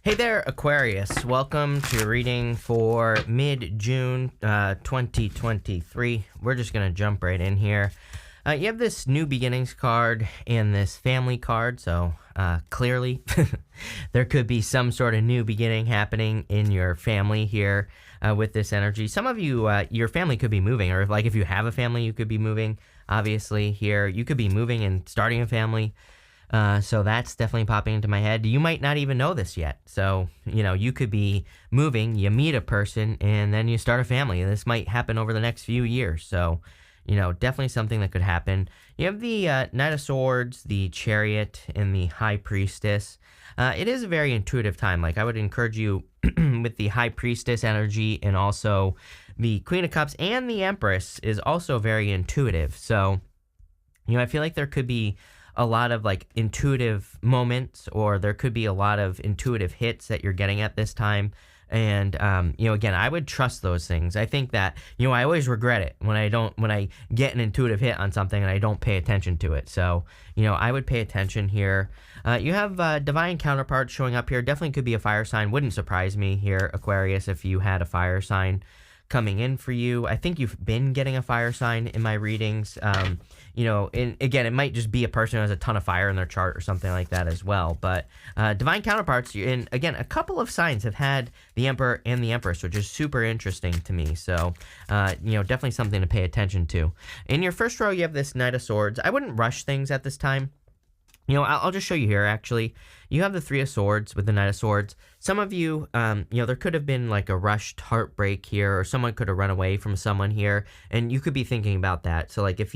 Hey there, Aquarius. Welcome to your reading for mid-June 2023. We're just going to jump right in here. You have this New Beginnings card and this Family card, so clearly there could be some sort of new beginning happening in your family here with this energy. Some of you, your family could be moving, or like if you have a family, you could be moving, obviously, here. You could be moving and starting a family. So that's definitely popping into my head. You might not even know this yet. So, you could be moving, you meet a person, and then you start a family. And this might happen over the next few years. So, definitely something that could happen. You have the Knight of Swords, the Chariot, and the High Priestess. It is a very intuitive time. Like, I would encourage you with the High Priestess energy, and also the Queen of Cups and the Empress is also very intuitive. So, I feel like there could be a lot of like intuitive moments, or there could be a lot of intuitive hits that you're getting at this time. And, again, I would trust those things. I think that, I always regret it when I get an intuitive hit on something and I don't pay attention to it. So, I would pay attention here. You have divine counterparts showing up here. Definitely could be a fire sign. Wouldn't surprise me here, Aquarius, if you had a fire sign coming in for you. I think you've been getting a fire sign in my readings. And again, it might just be a person who has a ton of fire in their chart or something like that as well. But divine counterparts, and again, a couple of signs have had the Emperor and the Empress, which is super interesting to me. So, definitely something to pay attention to. In your first row, you have this Knight of Swords. I wouldn't rush things at this time. I'll just show you here, actually. You have the Three of Swords with the Knight of Swords. Some of you, there could have been like a rushed heartbreak here, or someone could have run away from someone here, and you could be thinking about that. So, like, if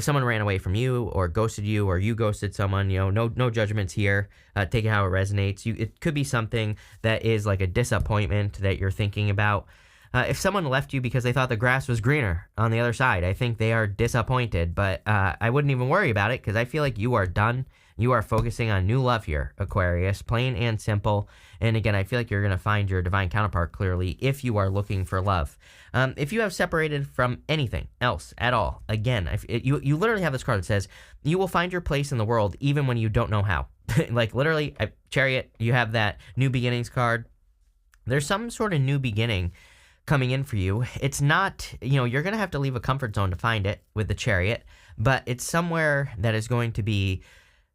someone ran away from you, or ghosted you, or you ghosted someone, no judgments here. Take it how it resonates. It could be something that is like a disappointment that you're thinking about. If someone left you because they thought the grass was greener on the other side, I think they are disappointed, but I wouldn't even worry about it, because I feel like you are done. You are focusing on new love here, Aquarius, plain and simple. And again, I feel like you're going to find your divine counterpart clearly if you are looking for love. If you have separated from anything else at all, again, you literally have this card that says, you will find your place in the world even when you don't know how. Like, literally, Chariot, you have that New Beginnings card. There's some sort of new beginning coming in for you. It's not, you're going to have to leave a comfort zone to find it with the Chariot, but it's somewhere that is going to be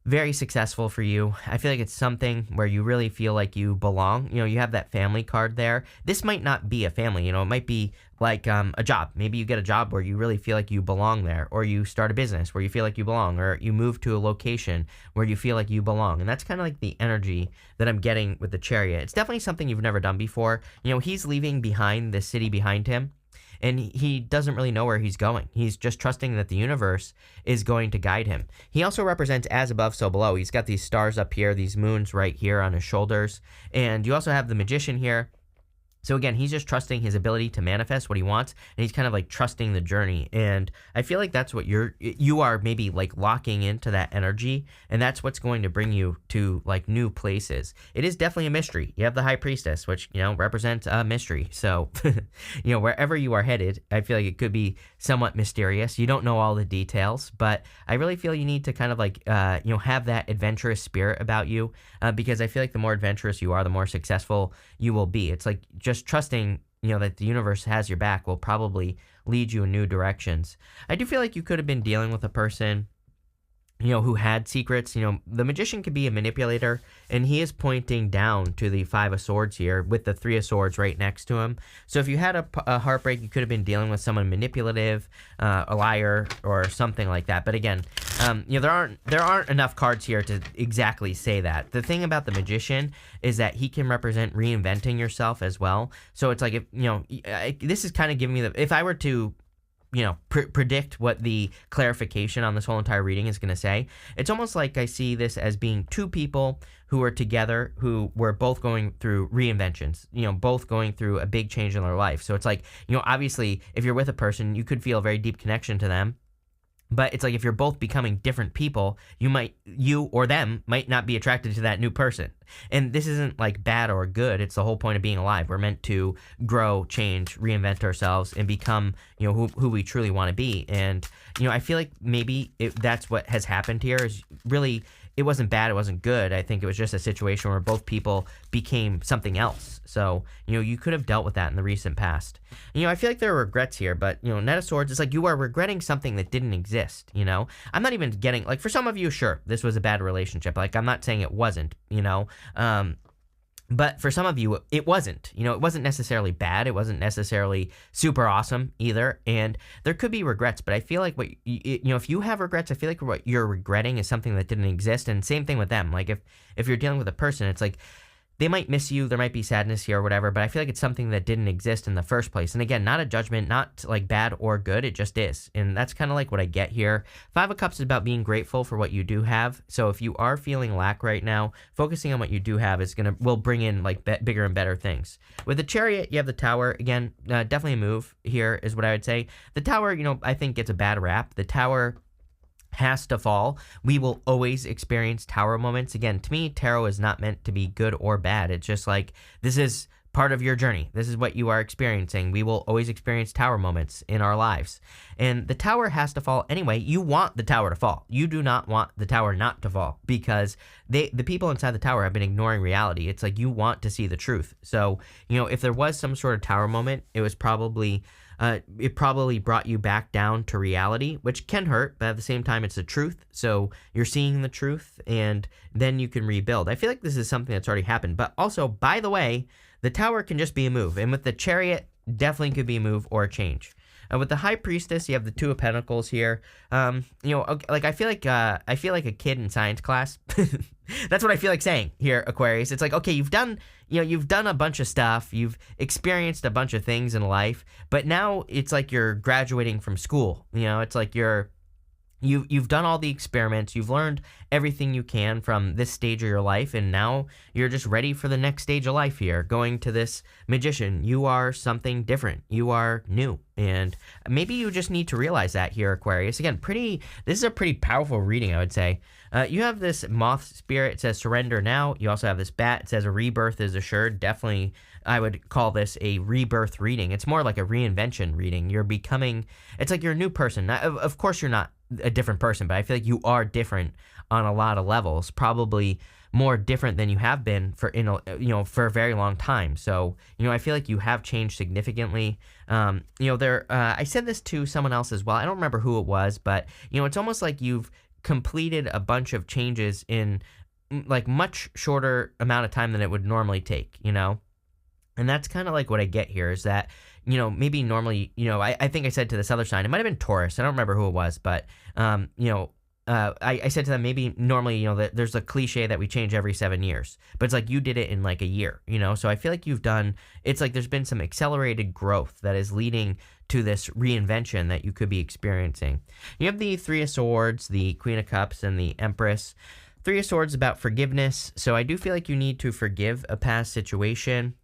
very successful for you. I feel like it's something where you really feel like you belong. You have that family card there. This might not be a family, it might be like a job. Maybe you get a job where you really feel like you belong there, or you start a business where you feel like you belong, or you move to a location where you feel like you belong. And that's kind of like the energy that I'm getting with the Chariot. It's definitely something you've never done before. He's leaving behind the city behind him, and he doesn't really know where he's going. He's just trusting that the universe is going to guide him. He also represents as above, so below. He's got these stars up here, these moons right here on his shoulders. And you also have the Magician here. So again, he's just trusting his ability to manifest what he wants, and he's kind of like trusting the journey. And I feel like that's what you are maybe like locking into that energy, and that's what's going to bring you to like new places. It is definitely a mystery. You have the High Priestess, which, represents a mystery. So, wherever you are headed, I feel like it could be somewhat mysterious. You don't know all the details, but I really feel you need to kind of like, have that adventurous spirit about you, because I feel like the more adventurous you are, the more successful you will be. It's like just trusting, that the universe has your back will probably lead you in new directions. I do feel like you could have been dealing with a person, who had secrets. The Magician could be a manipulator, and he is pointing down to the Five of Swords here with the Three of Swords right next to him. So if you had a heartbreak, you could have been dealing with someone manipulative, a liar, or something like that. But again, there aren't enough cards here to exactly say that. The thing about the Magician is that he can represent reinventing yourself as well. So it's like, if this is kind of giving me if I were to predict what the clarification on this whole entire reading is going to say, it's almost like I see this as being two people who are together, who were both going through reinventions, both going through a big change in their life. So it's like, obviously, if you're with a person, you could feel a very deep connection to them. But it's like if you're both becoming different people, you or them might not be attracted to that new person. And this isn't like bad or good. It's the whole point of being alive. We're meant to grow, change, reinvent ourselves, and become, who we truly want to be. And, I feel like maybe that's what has happened here is really it wasn't bad, it wasn't good. I think it was just a situation where both people became something else. So, you could have dealt with that in the recent past. I feel like there are regrets here, but, Knight of Swords, it's like you are regretting something that didn't exist, I'm not even getting, like, for some of you, sure, this was a bad relationship. Like, I'm not saying it wasn't, but for some of you, it wasn't. It wasn't necessarily bad. It wasn't necessarily super awesome either. And there could be regrets, but I feel like if you have regrets, I feel like what you're regretting is something that didn't exist. And same thing with them. Like if you're dealing with a person, it's like they might miss you. There might be sadness here or whatever, but I feel like it's something that didn't exist in the first place. And again, not a judgment, not like bad or good. It just is. And that's kind of like what I get here. Five of Cups is about being grateful for what you do have. So if you are feeling lack right now, focusing on what you do have will bring in like bigger and better things. With the Chariot, you have the Tower. Again, definitely a move here is what I would say. The Tower, I think gets a bad rap. The Tower has to fall. We will always experience tower moments. Again, to me, tarot is not meant to be good or bad. It's just like, this is part of your journey. This is what you are experiencing. We will always experience tower moments in our lives. And the tower has to fall anyway. You want the tower to fall. You do not want the tower not to fall, because the people inside the tower have been ignoring reality. It's like you want to see the truth. So, if there was some sort of tower moment, it probably brought you back down to reality, which can hurt, but at the same time, it's the truth. So you're seeing the truth, and then you can rebuild. I feel like this is something that's already happened. But also, by the way, the Tower can just be a move. And with the Chariot, definitely could be a move or a change. With the High Priestess, you have the Two of Pentacles here. Like I feel like a kid in science class. That's what I feel like saying here, Aquarius. It's like, okay, you've done a bunch of stuff, you've experienced a bunch of things in life, but now it's like you're graduating from school. It's like You've done all the experiments, you've learned everything you can from this stage of your life, and now you're just ready for the next stage of life here, going to this Magician. You are something different. You are new. And maybe you just need to realize that here, Aquarius. Again, this is a pretty powerful reading, I would say. You have this Moth Spirit. It says surrender now. You also have this Bat. It says a rebirth is assured. Definitely, I would call this a rebirth reading. It's more like a reinvention reading. It's like you're a new person. Of course, you're not a different person, but I feel like you are different on a lot of levels, probably more different than you have been for a very long time. So, I feel like you have changed significantly. I said this to someone else as well. I don't remember who it was, but, it's almost like you've completed a bunch of changes in like much shorter amount of time than it would normally take, And that's kind of like what I get here is that, maybe normally, I think I said to this other sign, it might have been Taurus. I don't remember who it was, but, I said to them, maybe normally, that there's a cliche that we change every 7 years, but it's like you did it in like a year, So I feel like it's like there's been some accelerated growth that is leading to this reinvention that you could be experiencing. You have the Three of Swords, the Queen of Cups, and the Empress. Three of Swords is about forgiveness. So I do feel like you need to forgive a past situation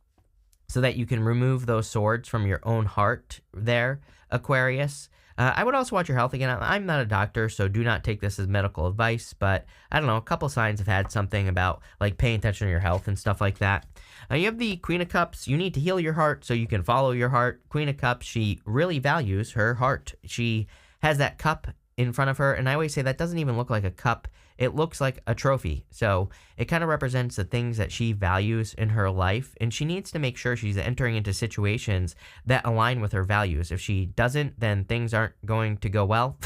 so that you can remove those swords from your own heart there, Aquarius. I would also watch your health again. I'm not a doctor, so do not take this as medical advice, but I don't know, a couple signs have had something about like paying attention to your health and stuff like that. You have the Queen of Cups. You need to heal your heart so you can follow your heart. Queen of Cups, she really values her heart. She has that cup in front of her, and I always say that doesn't even look like a cup. It looks like a trophy. So it kind of represents the things that she values in her life, and she needs to make sure she's entering into situations that align with her values. If she doesn't, then things aren't going to go well.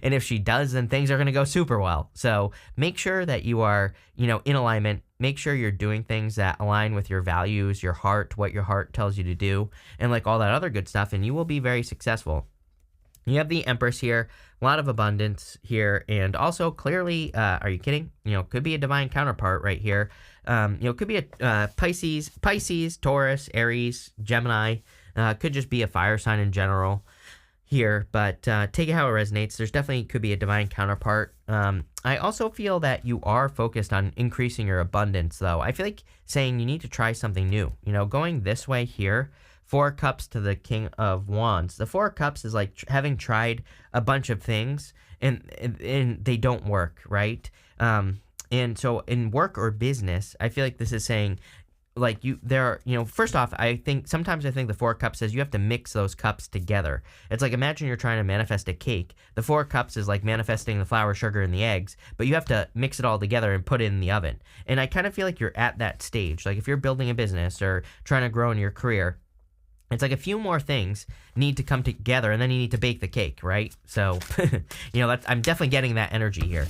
And if she does, then things are going to go super well. So make sure that you are, in alignment. Make sure you're doing things that align with your values, your heart, what your heart tells you to do, and like all that other good stuff, and you will be very successful. You have the Empress here, a lot of abundance here, and also clearly, are you kidding? Could be a divine counterpart right here. Could be a Pisces, Taurus, Aries, Gemini. Could just be a fire sign in general here, but take it how it resonates. There's definitely could be a divine counterpart. I also feel that you are focused on increasing your abundance, though. I feel like saying you need to try something new. Going this way here, Four of Cups to the King of Wands. The Four of Cups is like having tried a bunch of things and they don't work, right? And so in work or business, I feel like this is saying like there are, first off, sometimes I think the Four Cups says you have to mix those cups together. It's like, imagine you're trying to manifest a cake. The Four Cups is like manifesting the flour, sugar, and the eggs, but you have to mix it all together and put it in the oven. And I kind of feel like you're at that stage. Like if you're building a business or trying to grow in your career, it's like a few more things need to come together, and then you need to bake the cake, right? So, I'm definitely getting that energy here.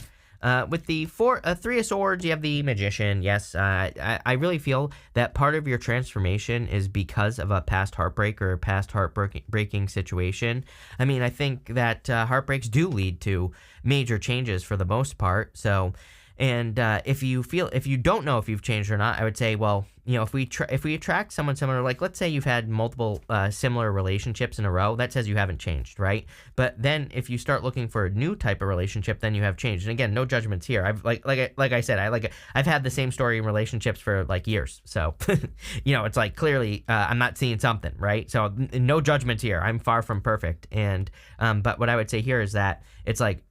With the Three of Swords, you have the Magician. Yes, I really feel that part of your transformation is because of a past heartbreak or a past heartbreaking situation. I mean, I think that heartbreaks do lead to major changes for the most part. So, and if you don't know if you've changed or not, I would say, well, if we attract someone similar, like let's say you've had multiple similar relationships in a row, that says you haven't changed, right? But then if you start looking for a new type of relationship, then you have changed. And again, no judgments here. I've like I said, I've had the same story in relationships for like years. So, it's like clearly I'm not seeing something, right? So no judgments here. I'm far from perfect. And but what I would say here is that it's like,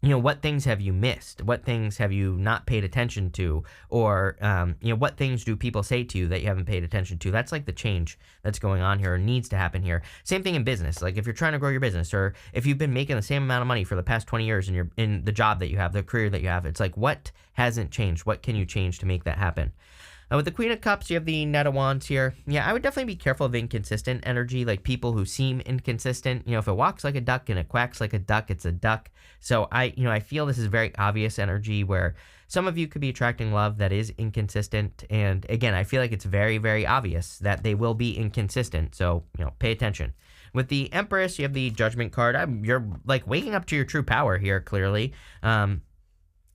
what things have you missed? What things have you not paid attention to? Or, what things do people say to you that you haven't paid attention to? That's like the change that's going on here or needs to happen here. Same thing in business. Like if you're trying to grow your business, or if you've been making the same amount of money for the past 20 years in the job that you have, the career that you have, it's like, what hasn't changed? What can you change to make that happen? With the Queen of Cups, you have the Knight of Wands here. Yeah, I would definitely be careful of inconsistent energy, like people who seem inconsistent. If it walks like a duck and it quacks like a duck, it's a duck. So I feel this is very obvious energy where some of you could be attracting love that is inconsistent. And again, I feel like it's very, very obvious that they will be inconsistent. So, pay attention. With the Empress, you have the Judgment card. You're like waking up to your true power here, clearly.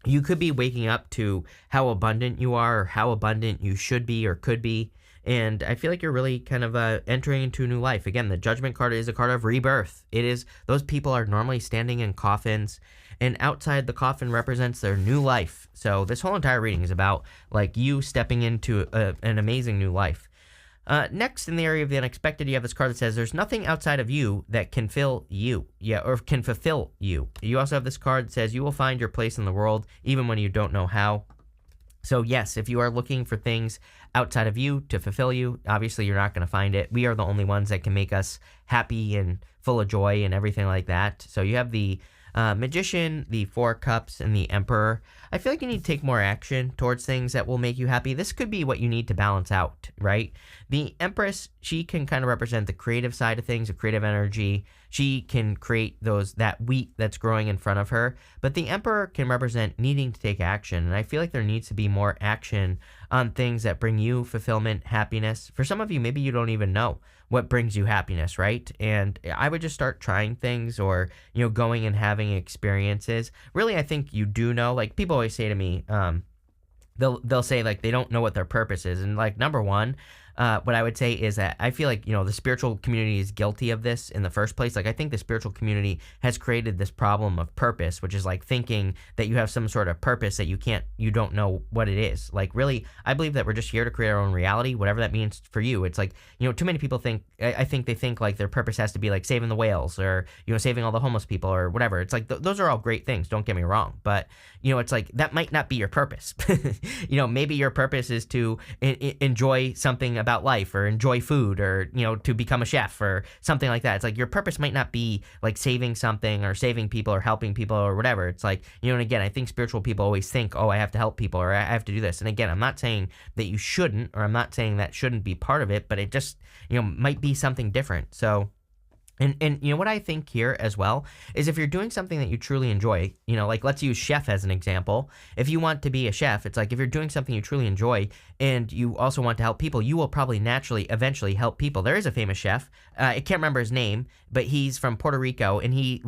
You could be waking up to how abundant you are or how abundant you should be or could be. And I feel like you're really kind of entering into a new life. Again, the Judgment card is a card of rebirth. It is, those people are normally standing in coffins, and outside the coffin represents their new life. So this whole entire reading is about like you stepping into an amazing new life. Next, in the area of the unexpected, you have this card that says there's nothing outside of you that can fill you. Yeah, or can fulfill you. You also have this card that says you will find your place in the world even when you don't know how. So yes, if you are looking for things outside of you to fulfill you, obviously you're not going to find it. We are the only ones that can make us happy and full of joy and everything like that. So you have the Magician, the Four Cups, and the Emperor. I feel like you need to take more action towards things that will make you happy. This could be what you need to balance out, right? The Empress, she can kind of represent the creative side of things, the creative energy. She can create that wheat that's growing in front of her. But the Emperor can represent needing to take action. And I feel like there needs to be more action on things that bring you fulfillment, happiness. For some of you, maybe you don't even know what brings you happiness, right? And I would just start trying things or, going and having experiences. Really, I think you do know. Like people always say to me, they'll say like they don't know what their purpose is. And like number one, what I would say is that I feel like, the spiritual community is guilty of this in the first place. Like I think the spiritual community has created this problem of purpose, which is like thinking that you have some sort of purpose that you don't know what it is. Like really, I believe that we're just here to create our own reality, whatever that means for you. It's like, too many people think, I think they think like their purpose has to be like saving the whales or, saving all the homeless people or whatever. It's like, those are all great things. Don't get me wrong. But, it's like, that might not be your purpose. Maybe your purpose is to enjoy something about life or enjoy food or, to become a chef or something like that. It's like your purpose might not be like saving something or saving people or helping people or whatever. It's like, and again, I think spiritual people always think, oh, I have to help people or I have to do this. And again, I'm not saying that you shouldn't, or I'm not saying that shouldn't be part of it, but it just, might be something different. So, and what I think here as well is if you're doing something that you truly enjoy, like let's use chef as an example. If you want to be a chef, it's like if you're doing something you truly enjoy and you also want to help people, you will probably naturally eventually help people. There is a famous chef. I can't remember his name, but he's from Puerto Rico and he's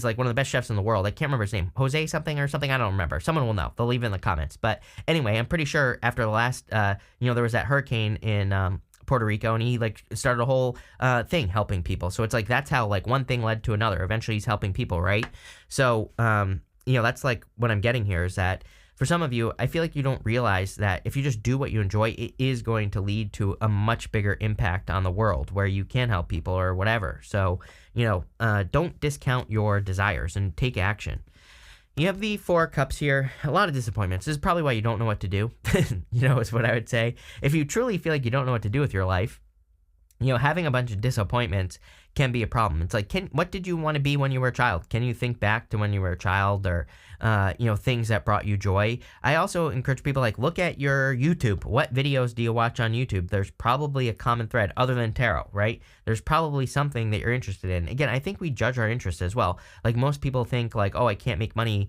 like one of the best chefs in the world. I can't remember his name. Jose something or something. I don't remember. Someone will know. They'll leave it in the comments. But anyway, I'm pretty sure after the last, there was that hurricane in Puerto Rico, and he like started a whole thing helping people. So it's like that's how like one thing led to another. Eventually he's helping people, right? So that's like what I'm getting here is that for some of you, I feel like you don't realize that if you just do what you enjoy, it is going to lead to a much bigger impact on the world where you can help people or whatever. So don't discount your desires and take action. You have the Four of Cups here. A lot of disappointments. This is probably why you don't know what to do, is what I would say. If you truly feel like you don't know what to do with your life, having a bunch of disappointments can be a problem. It's like, what did you want to be when you were a child? Can you think back to when you were a child, or, things that brought you joy? I also encourage people, look at your YouTube. What videos do you watch on YouTube? There's probably a common thread other than tarot, right? There's probably something that you're interested in. Again, I think we judge our interests as well. Most people think oh, I can't make money,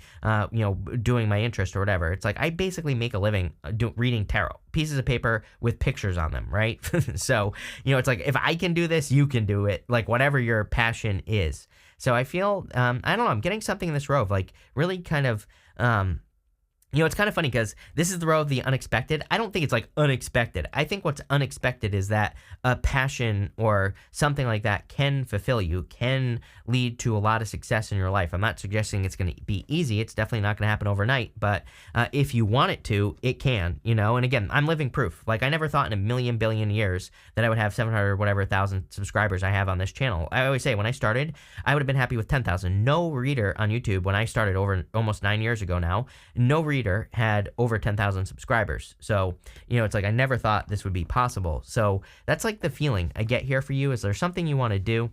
doing my interest or whatever. It's like, I basically make a living reading tarot. Pieces of paper with pictures on them, right? So, it's like, if I can do this, you can do it, whatever your passion is. So I feel, I don't know, I'm getting something in this row of really kind of, it's kind of funny because this is the row of the unexpected. I don't think it's unexpected. I think what's unexpected is that a passion or something like that can fulfill you, can lead to a lot of success in your life. I'm not suggesting it's going to be easy. It's definitely not going to happen overnight. But if you want it to, it can, And again, I'm living proof. I never thought in a million billion years that I would have 700,000 subscribers I have on this channel. I always say when I started, I would have been happy with 10,000. No reader on YouTube when I started over almost 9 years ago now, no reader had over 10,000 subscribers. So, it's I never thought this would be possible. So that's the feeling I get here for you. Is there something you want to do?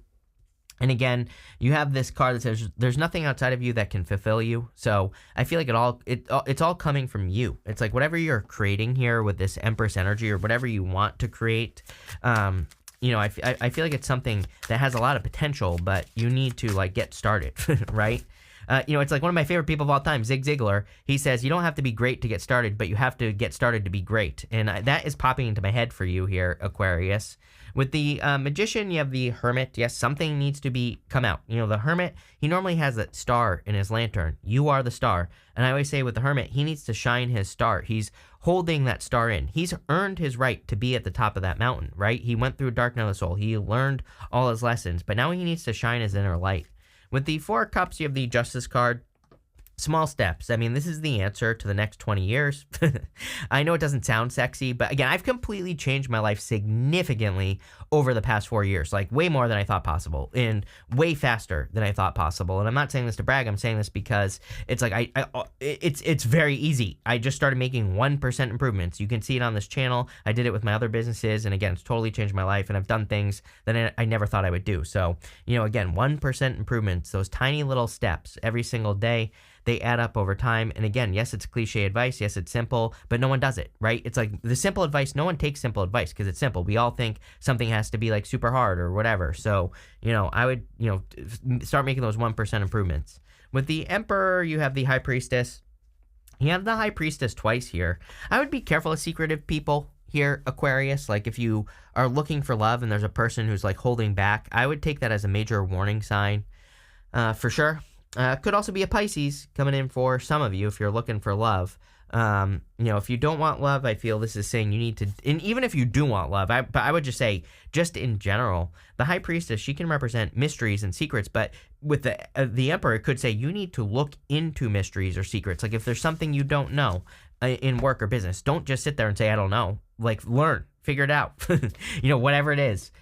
And again, you have this card that says there's nothing outside of you that can fulfill you. So I feel like it's all coming from you. It's whatever you're creating here with this Empress energy, or whatever you want to create. I feel like it's something that has a lot of potential, but you need to get started, right? It's one of my favorite people of all time, Zig Ziglar. He says, you don't have to be great to get started, but you have to get started to be great. And that is popping into my head for you here, Aquarius. With the Magician, you have the Hermit. Yes, something needs to come out. The Hermit, he normally has that star in his lantern. You are the star. And I always say with the Hermit, he needs to shine his star. He's holding that star in. He's earned his right to be at the top of that mountain, right? He went through dark night of the soul. He learned all his lessons, but now he needs to shine his inner light. With the Four of Cups, you have the Justice card. Small steps. I mean, this is the answer to the next 20 years. I know it doesn't sound sexy, but again, I've completely changed my life significantly over the past 4 years, way more than I thought possible, and way faster than I thought possible. And I'm not saying this to brag. I'm saying this because it's it's very easy. I just started making 1% improvements. You can see it on this channel. I did it with my other businesses, and again, it's totally changed my life, and I've done things that I never thought I would do. So, again, 1% improvements, those tiny little steps every single day, they add up over time. And again, yes, it's cliche advice. Yes, it's simple, but no one does it, right? It's the simple advice. No one takes simple advice because it's simple. We all think something has to be super hard or whatever. So, I would, start making those 1% improvements. With the Emperor, you have the High Priestess. You have the High Priestess twice here. I would be careful of secretive people here, Aquarius. If you are looking for love and there's a person who's holding back, I would take that as a major warning sign, for sure. Could also be a Pisces coming in for some of you if you're looking for love. If you don't want love, I feel this is saying you need to, and even if you do want love, but I would just say, just in general, the High Priestess, she can represent mysteries and secrets, but with the Emperor, it could say you need to look into mysteries or secrets. If there's something you don't know in work or business, don't just sit there and say, I don't know. Learn, figure it out, whatever it is.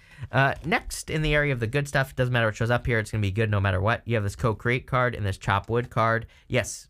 Next, in the area of the good stuff, doesn't matter what shows up here, it's going to be good no matter what. You have this co-create card and this chop wood card. Yes,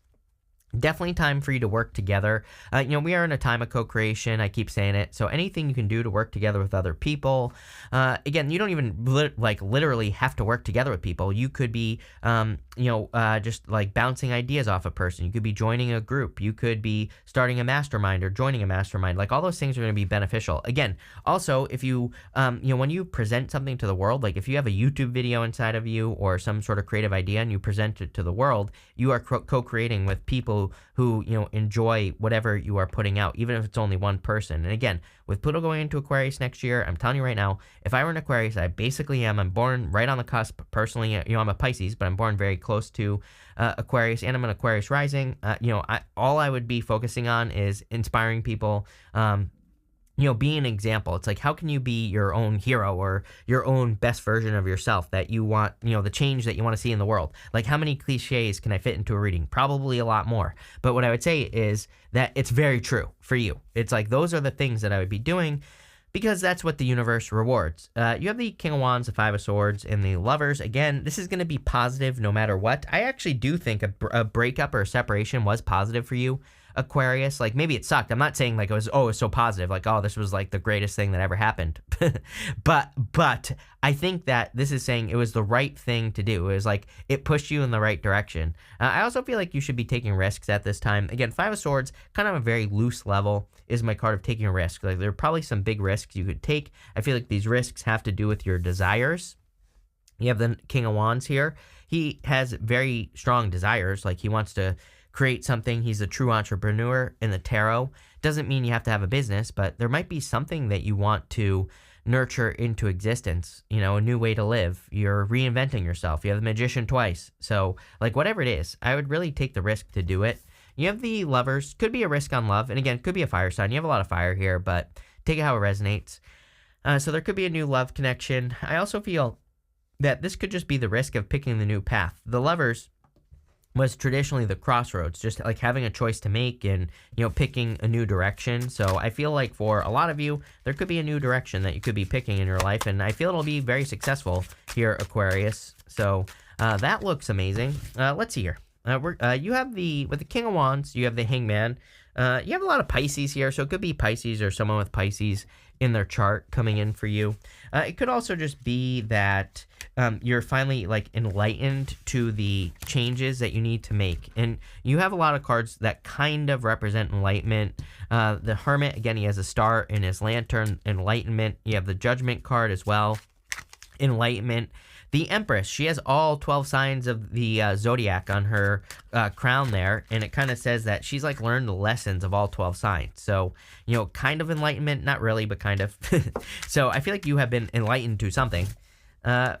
definitely time for you to work together. We are in a time of co-creation. I keep saying it. So anything you can do to work together with other people. Again, you don't even literally have to work together with people. You could be, just bouncing ideas off a person. You could be joining a group. You could be starting a mastermind or joining a mastermind. All those things are going to be beneficial. Again, also, if you, when you present something to the world, if you have a YouTube video inside of you or some sort of creative idea and you present it to the world, you are co-creating with people who enjoy whatever you are putting out, even if it's only one person. And again, with Pluto going into Aquarius next year, I'm telling you right now, if I were an Aquarius, I basically am. I'm born right on the cusp. Personally, I'm a Pisces, but I'm born very close to Aquarius, and I'm an Aquarius rising. All I would be focusing on is inspiring people. Be an example. It's how can you be your own hero or your own best version of yourself that you want, the change that you want to see in the world? How many cliches can I fit into a reading? Probably a lot more. But what I would say is that it's very true for you. It's those are the things that I would be doing. because that's what the universe rewards. You have the King of Wands, the Five of Swords, and the Lovers. Again, this is going to be positive no matter what. I actually do think a breakup or a separation was positive for you, Aquarius. Like, maybe it sucked. I'm not saying like it was so positive. Like, oh, this was like the greatest thing that ever happened. but I think that this is saying it was the right thing to do. It was like it pushed you in the right direction. I also feel like you should be taking risks at this time. Again, Five of Swords, kind of a very loose level, is my card of taking a risk. Like, there are probably some big risks you could take. I feel like these risks have to do with your desires. You have the King of Wands here. He has very strong desires. Like, he wants to create something. He's a true entrepreneur in the tarot. Doesn't mean you have to have a business, but there might be something that you want to nurture into existence, you know, a new way to live. You're reinventing yourself. You have the Magician twice. So, like, whatever it is, I would really take the risk to do it. You have the Lovers. Could be a risk on love. And again, could be a fire sign. You have a lot of fire here, but take it how it resonates. So there could be a new love connection. I also feel that this could just be the risk of picking the new path. The Lovers was traditionally the crossroads, just like having a choice to make and, you know, picking a new direction. So I feel like for a lot of you, there could be a new direction that you could be picking in your life, and I feel it'll be very successful here, Aquarius. So that looks amazing. Let's see here. You have with the King of Wands, you have the Hangman. You have a lot of Pisces here, so it could be Pisces or someone with Pisces in their chart coming in for you. It could also just be that you're finally like enlightened to the changes that you need to make. And you have a lot of cards that kind of represent enlightenment. The Hermit, again, he has a star in his lantern, enlightenment. You have the Judgment card as well, enlightenment. The Empress, she has all 12 signs of the zodiac on her crown there, and it kind of says that she's like learned the lessons of all 12 signs. So, you know, kind of enlightenment, not really, but kind of. So I feel like you have been enlightened to something.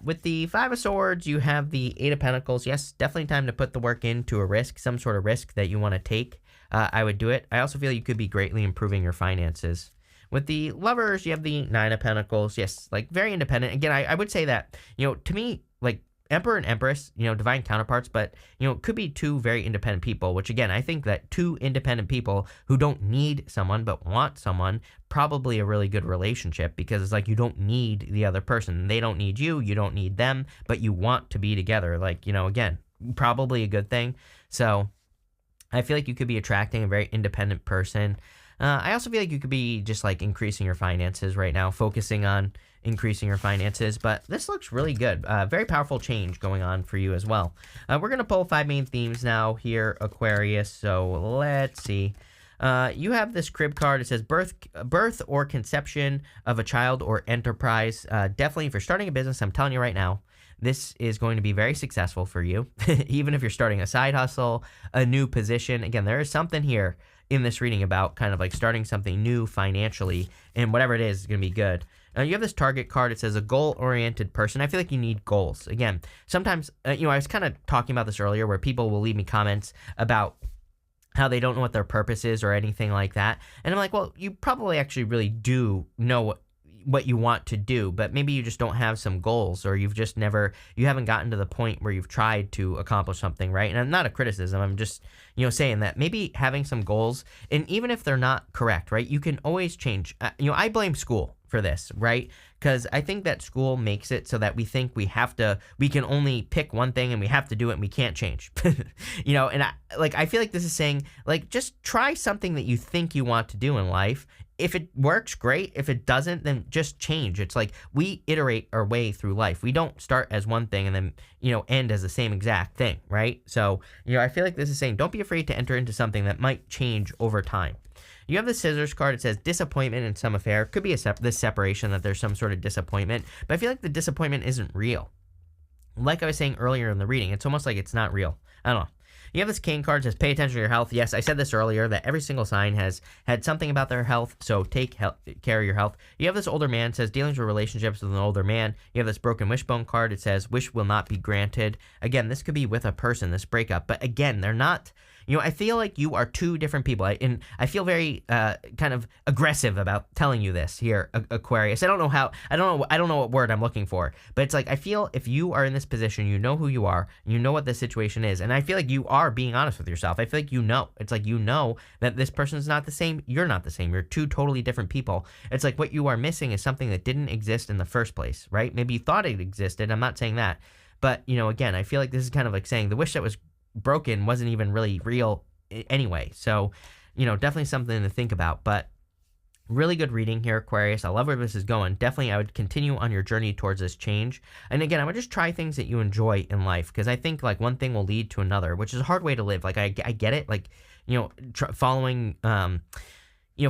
With the Five of Swords, you have the Eight of Pentacles. Yes, definitely time to put the work into a risk, some sort of risk that you want to take. I would do it. I also feel you could be greatly improving your finances. With the Lovers, you have the Nine of Pentacles. Yes, like very independent. Again, I would say that, you know, to me, like Emperor and Empress, you know, divine counterparts, but, you know, could be two very independent people, which again, I think that two independent people who don't need someone but want someone, probably a really good relationship, because it's like you don't need the other person. They don't need you. You don't need them, but you want to be together. Like, you know, again, probably a good thing. So I feel like you could be attracting a very independent person. I also feel like you could be just like increasing your finances right now, focusing on increasing your finances, but this looks really good. Very powerful change going on for you as well. We're going to pull 5 main themes now here, Aquarius. So let's see. You have this crib card. It says birth or conception of a child or enterprise. Definitely, if you're starting a business, I'm telling you right now, this is going to be very successful for you. Even if you're starting a side hustle, a new position. Again, there is something here in this reading about kind of like starting something new financially, and whatever it is going to be good. You have this target card. It says a goal-oriented person. I feel like you need goals. Again, sometimes, you know, I was kind of talking about this earlier where people will leave me comments about how they don't know what their purpose is or anything like that. And I'm like, well, you probably actually really do know what you want to do, but maybe you just don't have some goals, or you haven't gotten to the point where you've tried to accomplish something, right? And I'm not a criticism. I'm just, you know, saying that maybe having some goals, and even if they're not correct, right, you can always change. You know, I blame school for this, right? Because I think that school makes it so that we think we can only pick one thing and we have to do it and we can't change. You know, and I feel like this is saying, like, just try something that you think you want to do in life. If it works, great. If it doesn't, then just change. It's like we iterate our way through life. We don't start as one thing and then, you know, end as the same exact thing, right? So, you know, I feel like this is saying don't be afraid to enter into something that might change over time. You have the Scissors card. It says disappointment in some affair. Could be this separation, that there's some sort of disappointment, but I feel like the disappointment isn't real. Like I was saying earlier in the reading, it's almost like it's not real. I don't know. You have this King card. It says pay attention to your health. Yes, I said this earlier, that every single sign has had something about their health, so take care of your health. You have this Older Man. It says dealings with relationships with an older man. You have this Broken Wishbone card. It says wish will not be granted. Again, this could be with a person, this breakup, but again, they're not, I feel like you are two different people. And I feel very kind of aggressive about telling you this here, Aquarius. I don't know what word I'm looking for, but it's like I feel if you are in this position, you know who you are, you know what the situation is, and I feel like you are being honest with yourself. I feel like it's like that this person's not the same. You're not the same. You're two totally different people. It's like what you are missing is something that didn't exist in the first place, right? Maybe you thought it existed. I'm not saying that, but again, I feel like this is kind of like saying the wish that was broken wasn't even really real anyway. So, definitely something to think about. But really good reading here, Aquarius. I love where this is going. Definitely, I would continue on your journey towards this change. And again, I would just try things that you enjoy in life, because I think like one thing will lead to another, which is a hard way to live. Like I get it. Like following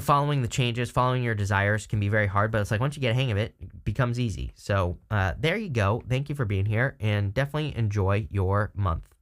following the changes, following your desires can be very hard, but it's like once you get a hang of it, it becomes easy. So there you go. Thank you for being here, and definitely enjoy your month.